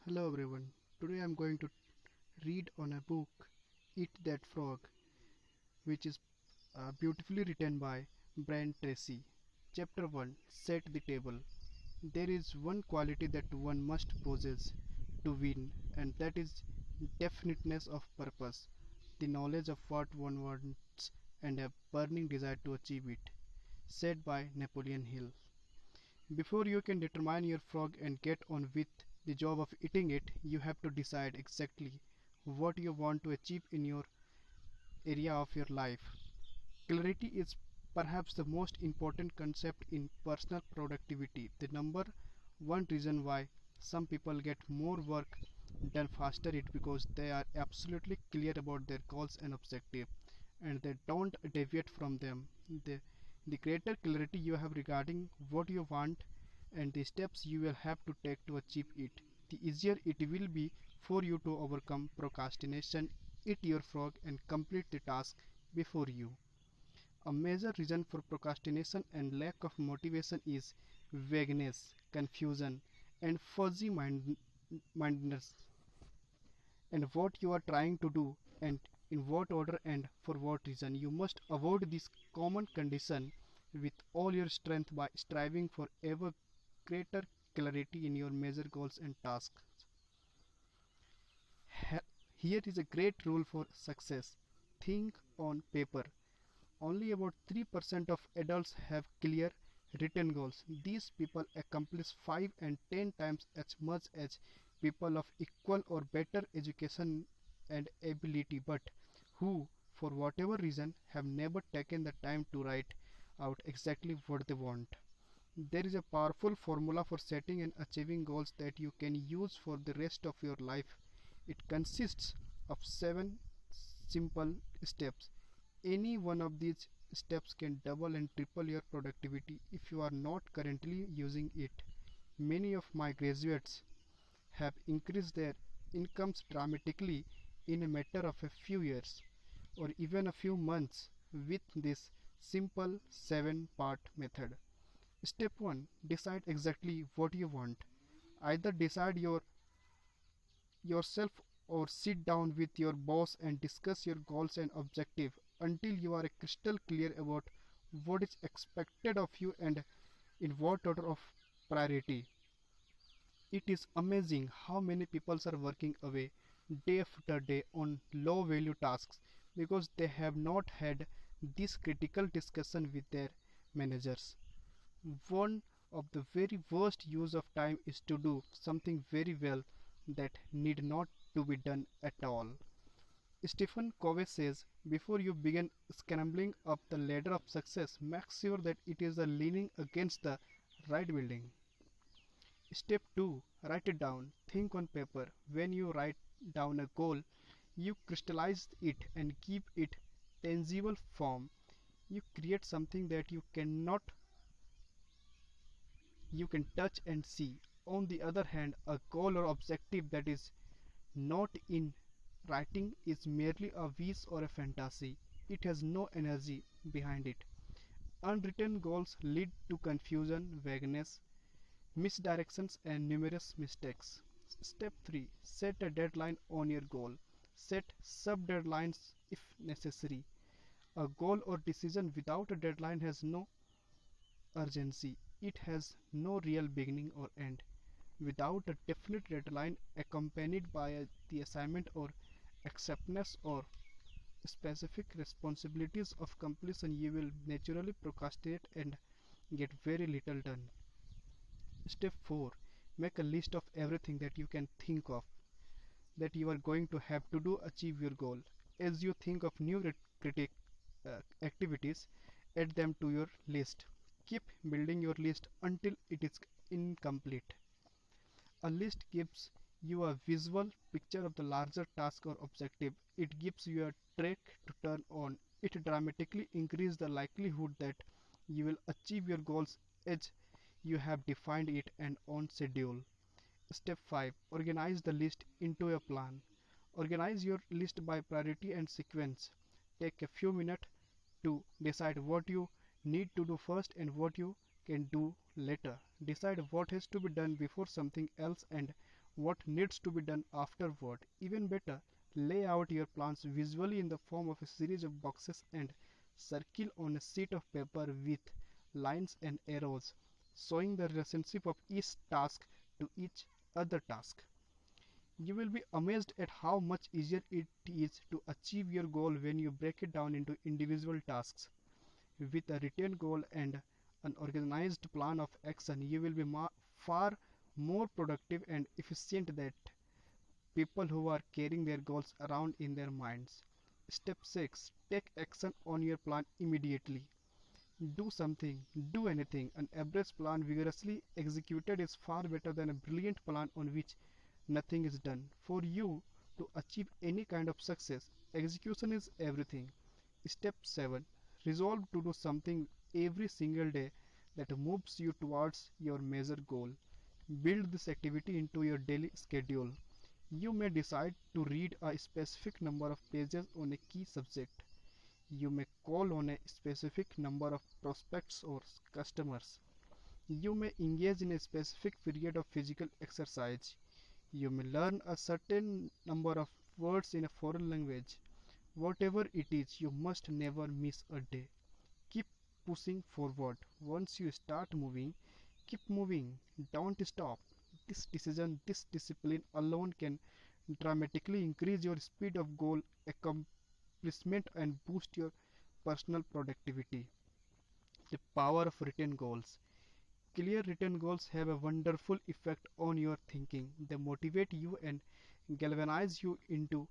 Hello everyone. Today I am going to read on a book Eat That Frog, which is beautifully written by Brian Tracy. Chapter 1, Set the Table. There is one quality that one must possess to win, and that is definiteness of purpose, the knowledge of what one wants and a burning desire to achieve it. Said by Napoleon Hill. Before you can determine your frog and get on with the job of eating it, you have to decide exactly what you want to achieve in your area of your life. Clarity is perhaps the most important concept in personal productivity. The number one reason why some people get more work done faster is because they are absolutely clear about their goals and objectives and they don't deviate from them. The, the greater clarity you have regarding what you want and the steps you will have to take to achieve it, the easier it will be for you to overcome procrastination, eat your frog, and complete the task before you. A major reason for procrastination and lack of motivation is vagueness, confusion, and mindedness, and what you are trying to do, and in what order and for what reason. You must avoid this common condition with all your strength by striving for ever greater clarity in your major goals and tasks. Here is a great rule for success. Think on paper. Only about 3% of adults have clear written goals. These people accomplish 5 and 10 times as much as people of equal or better education and ability, but who, for whatever reason, have never taken the time to write out exactly what they want. There is a powerful formula for setting and achieving goals that you can use for the rest of your life. It consists of 7 simple steps. Any one of these steps can double and triple your productivity if you are not currently using it. Many of my graduates have increased their incomes dramatically in a matter of a few years or even a few months with this simple 7-part method. Step 1, decide exactly what you want. Either decide yourself or sit down with your boss and discuss your goals and objectives until you are crystal clear about what is expected of you and in what order of priority. It is amazing how many people are working away day after day on low value tasks because they have not had this critical discussion with their managers. One of the very worst use of time is to do something very well that need not to be done at all. Stephen Covey says, before you begin scrambling up the ladder of success, make sure that it is leaning against the right building. Step 2. Write it down. Think on paper. When you write down a goal, you crystallize it and give it tangible form. You create something that you can touch and see. On the other hand, a goal or objective that is not in writing is merely a wish or a fantasy. It has no energy behind it. Unwritten goals lead to confusion, vagueness, misdirections, and numerous mistakes. Step 3. Set a deadline on your goal. Set sub-deadlines if necessary. A goal or decision without a deadline has no urgency. It has no real beginning or end. Without a definite deadline accompanied by the assignment or acceptance or specific responsibilities of completion, you will naturally procrastinate and get very little done. Step 4. Make a list of everything that you can think of that you are going to have to do achieve your goal. As you think of new critic activities, add them to your list. Keep building your list until it is incomplete. A list gives you a visual picture of the larger task or objective. It gives you a track to turn on. It dramatically increases the likelihood that you will achieve your goals as you have defined it and on schedule. Step 5. Organize the list into a plan. Organize your list by priority and sequence. Take a few minutes to decide what you need to do first and what you can do later. Decide what has to be done before something else and what needs to be done afterward. Even better, lay out your plans visually in the form of a series of boxes and circle on a sheet of paper with lines and arrows, showing the relationship of each task to each other task. You will be amazed at how much easier it is to achieve your goal when you break it down into individual tasks. With a written goal and an organized plan of action, you will be far more productive and efficient than people who are carrying their goals around in their minds. Step 6. Take action on your plan immediately. Do something, do anything. An average plan vigorously executed is far better than a brilliant plan on which nothing is done. For you to achieve any kind of success, execution is everything. Step 7. Resolve to do something every single day that moves you towards your major goal. Build this activity into your daily schedule. You may decide to read a specific number of pages on a key subject. You may call on a specific number of prospects or customers. You may engage in a specific period of physical exercise. You may learn a certain number of words in a foreign language. Whatever it is, you must never miss a day. Keep pushing forward. Once you start moving, keep moving. Don't stop. This decision, this discipline alone can dramatically increase your speed of goal accomplishment and boost your personal productivity. The power of written goals. Clear written goals have a wonderful effect on your thinking. They motivate you and galvanize you into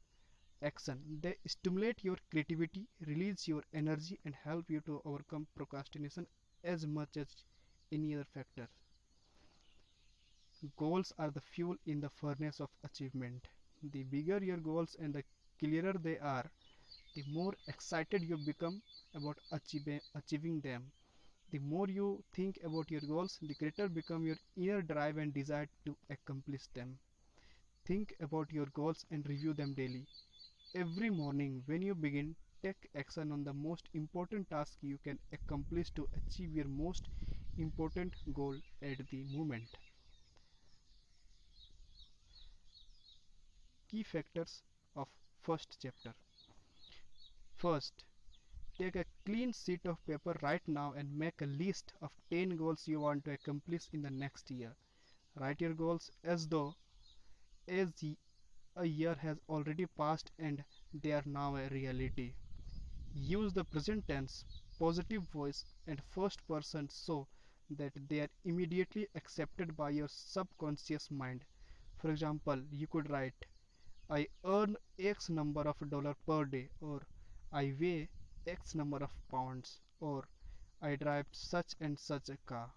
action. They stimulate your creativity, release your energy, and help you to overcome procrastination as much as any other factor. Goals are the fuel in the furnace of achievement. The bigger your goals and the clearer they are, the more excited you become about achieving them. The more you think about your goals, the greater become your inner drive and desire to accomplish them. Think about your goals and review them daily. Every morning when you begin, take action on the most important task you can accomplish to achieve your most important goal at the moment. Key factors of first chapter. First, take a clean sheet of paper right now and make a list of 10 goals you want to accomplish in the next year. Write your goals as though as a year has already passed and they are now a reality. Use the present tense, positive voice, and first person so that they are immediately accepted by your subconscious mind. For example, you could write, I earn X number of dollars per day, or I weigh X number of pounds, or I drive such and such a car.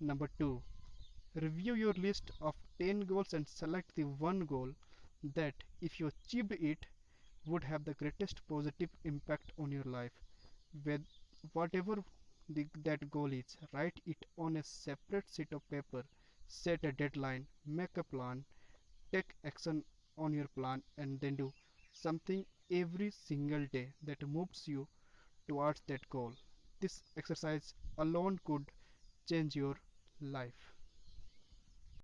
Number 2. Review your list of 10 goals and select the one goal that, if you achieved it, would have the greatest positive impact on your life. With whatever that goal is, write it on a separate sheet of paper, set a deadline, make a plan, take action on your plan, and then do something every single day that moves you towards that goal. This exercise alone could change your life.